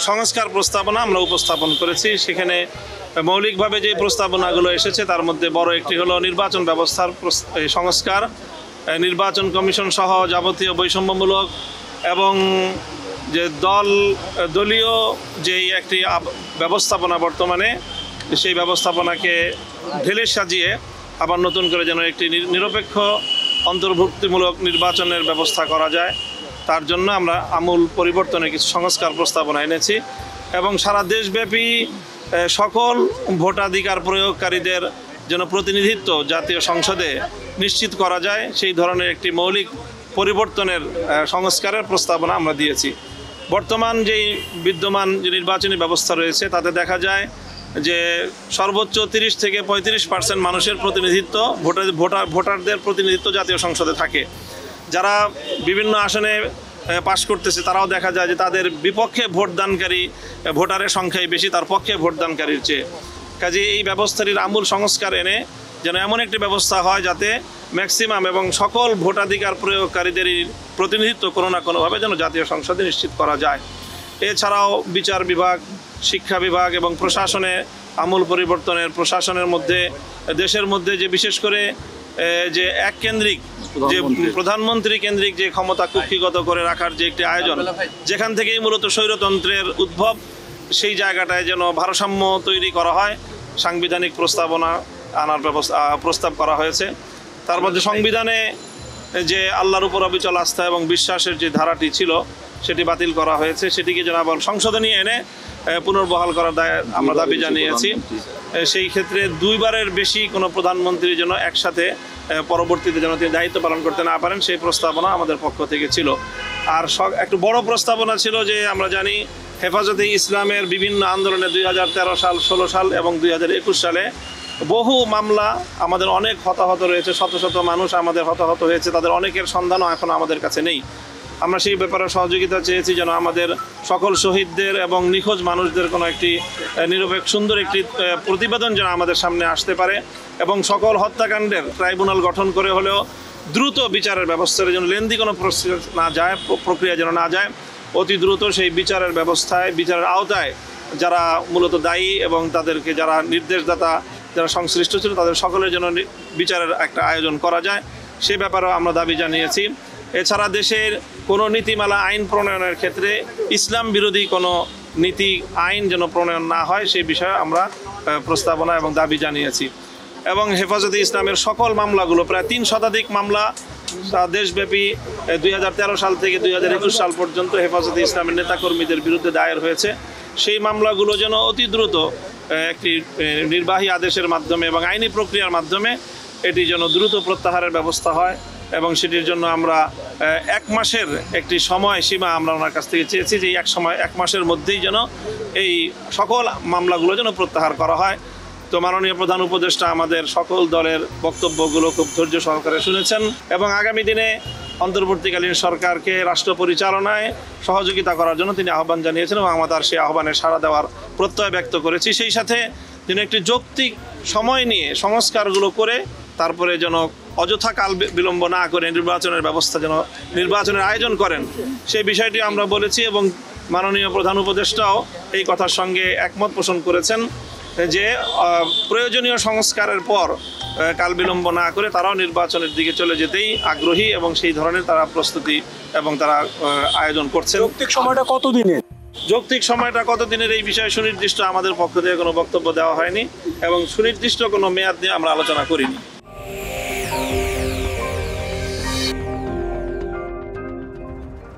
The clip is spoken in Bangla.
সংস্কার প্রস্তাবনা আমরা উপস্থাপন করেছি। সেখানে মৌলিকভাবে যে প্রস্তাবনাগুলো এসেছে তার মধ্যে বড় একটি হলো নির্বাচন ব্যবস্থার সংস্কার, নির্বাচন কমিশন সহ যাবতীয় বৈষম্যমূলক এবং যে দলীয় যেই একটি ব্যবস্থাপনা বর্তমানে, সেই ব্যবস্থাপনাকে ঢেলে সাজিয়ে আবার নতুন করে যেন একটি নিরপেক্ষ অন্তর্ভুক্তিমূলক নির্বাচনের ব্যবস্থা করা যায়, তার জন্য আমরা আমূল পরিবর্তনের কিছু সংস্কার প্রস্তাবনা এনেছি। এবং সারা দেশব্যাপী সকল ভোটাধিকার প্রয়োগকারীদের যেন প্রতিনিধিত্ব জাতীয় সংসদে নিশ্চিত করা যায়, সেই ধরনের একটি মৌলিক পরিবর্তনের সংস্কারের প্রস্তাবনা আমরা দিয়েছি। বর্তমান যেই বিদ্যমান যে নির্বাচনী ব্যবস্থা রয়েছে তাতে দেখা যায় যে সর্বোচ্চ 30 থেকে 35% মানুষের প্রতিনিধিত্ব, ভোটারদের প্রতিনিধিত্ব জাতীয় সংসদে থাকে। যারা বিভিন্ন আসনে পাশ করতেছে তারাও দেখা যায় যে তাদের বিপক্ষে ভোটদানকারী ভোটারের সংখ্যাই বেশি তার পক্ষে ভোটদানকারীর চেয়ে। কাজে এই ব্যবস্থাটির আমূল সংস্কার এনে যেন এমন একটি ব্যবস্থা হয় যাতে ম্যাক্সিমাম এবং সকল ভোটাধিকার প্রয়োগকারীদেরই প্রতিনিধিত্ব কোনো না কোনোভাবে যেন জাতীয় সংসদে নিশ্চিত করা যায়। এছাড়াও বিচার বিভাগ, শিক্ষা বিভাগ এবং প্রশাসনে আমূল পরিবর্তনের, প্রশাসনের মধ্যে দেশের মধ্যে যে বিশেষ করে যে এককেন্দ্রিক যে প্রধানমন্ত্রী কেন্দ্রিক যে ক্ষমতা কুক্ষিগত করে রাখার যে একটি আয়োজন, যেখান থেকেই মূলত স্বৈরতন্ত্রের উদ্ভব, সেই জায়গাটায় যেন ভারসাম্য তৈরি করা হয়, সাংবিধানিক প্রস্তাবনা আনার প্রস্তাব করা হয়েছে। তার মধ্যে সংবিধানে যে আল্লাহর উপর অবিচল আস্থা এবং বিশ্বাসের যে ধারাটি ছিল সেটি বাতিল করা হয়েছে, সেটিকে যেন আবার সংসদে নিয়ে এনে পুনর্বহাল করার আমরা দাবি জানিয়েছি। সেই ক্ষেত্রে 2 বারের বেশি কোনো প্রধানমন্ত্রী যেন একসাথে পরবর্তীতে যেন তিনি দায়িত্ব পালন করতে না পারেন, সেই প্রস্তাবনা আমাদের পক্ষ থেকে ছিল। আর একটু বড় প্রস্তাবনা ছিল যে আমরা জানি হেফাজতে ইসলামের বিভিন্ন আন্দোলনে 2013 সাল, 16 সাল এবং 2021 সালে বহু মামলা, আমাদের অনেক হতাহত রয়েছে, শত শত মানুষ আমাদের হতাহত হয়েছে, তাদের অনেকের সন্ধানও এখন আমাদের কাছে নেই। আমরা সেই ব্যাপারে সহযোগিতা চেয়েছি যেন আমাদের সকল শহীদদের এবং নিখোঁজ মানুষদের কোনো একটি নিরপেক্ষ সুন্দর একটি প্রতিবেদন যেন আমাদের সামনে আসতে পারে এবং সকল হত্যাকাণ্ডের ট্রাইব্যুনাল গঠন করে হলেও দ্রুত বিচারের ব্যবস্থার জন্য লেন্দি কোনো প্রক্রিয়া যেন না যায়, অতি দ্রুত সেই বিচারের ব্যবস্থায়, বিচারের আওতায় যারা মূলত দায়ী এবং তাদেরকে যারা নির্দেশদাতা, যারা সংশ্লিষ্ট ছিল, তাদের সকলের জন্য বিচারের একটা আয়োজন করা যায়, সে ব্যাপারেও আমরা দাবি জানিয়েছি। এছাড়া দেশের কোনো নীতিমালা আইন প্রণয়নের ক্ষেত্রে ইসলাম বিরোধী কোনো নীতি আইন যেন প্রণয়ন না হয়, সেই বিষয়ে আমরা প্রস্তাবনা এবং দাবি জানিয়েছি। এবং হেফাজতে ইসলামের সকল মামলাগুলো, প্রায় 3 শতাধিক মামলা দেশব্যাপী 2013 সাল থেকে 2021 সাল পর্যন্ত হেফাজতে ইসলামের নেতাকর্মীদের বিরুদ্ধে দায়ের হয়েছে, সেই মামলাগুলো যেন অতি দ্রুত একটি নির্বাহী আদেশের মাধ্যমে এবং আইনি প্রক্রিয়ার মাধ্যমে এটি যেন দ্রুত প্রত্যাহারের ব্যবস্থা হয়। এবং সেটির জন্য আমরা 1 মাসের একটি সময়সীমা আমরা ওনার কাছ থেকে চেয়েছি যে 1 মাসের মধ্যেই যেন এই সকল মামলাগুলো যেন প্রত্যাহার করা হয়। তো মাননীয় প্রধান উপদেষ্টা আমাদের সকল দলের বক্তব্যগুলো খুব ধৈর্য সহকারে শুনেছেন এবং আগামী দিনে অন্তর্বর্তীকালীন সরকারকে রাষ্ট্র পরিচালনায় সহযোগিতা করার জন্য তিনি আহ্বান জানিয়েছেন এবং আমাদের সেই আহ্বানে সাড়া দেওয়ার প্রত্যয় ব্যক্ত করেছি। সেই সাথে তিনি একটি যৌক্তিক সময় নিয়ে সংস্কারগুলো করে তারপরে যেন অযথা কাল বিলম্ব না করে নির্বাচনের ব্যবস্থা যেন নির্বাচনের আয়োজন করেন, সেই বিষয়টি আমরা বলেছি এবং মাননীয় প্রধান উপদেষ্টাও এই কথার সঙ্গে একমত পোষণ করেছেন যে প্রয়োজনীয় সংস্কারের পর কাল বিলম্ব না করে তারাও নির্বাচনের দিকে চলে যেতেই আগ্রহী এবং সেই ধরনের তারা প্রস্তুতি এবং তারা আয়োজন করছেন। যৌক্তিক সময়টা কতদিনের? যৌক্তিক সময়টা কতদিনের এই বিষয়ে সুনির্দিষ্ট আমাদের পক্ষ থেকে কোনো বক্তব্য দেওয়া হয়নি এবং সুনির্দিষ্ট কোনো মেয়াদ নিয়ে আমরা আলোচনা করিনি।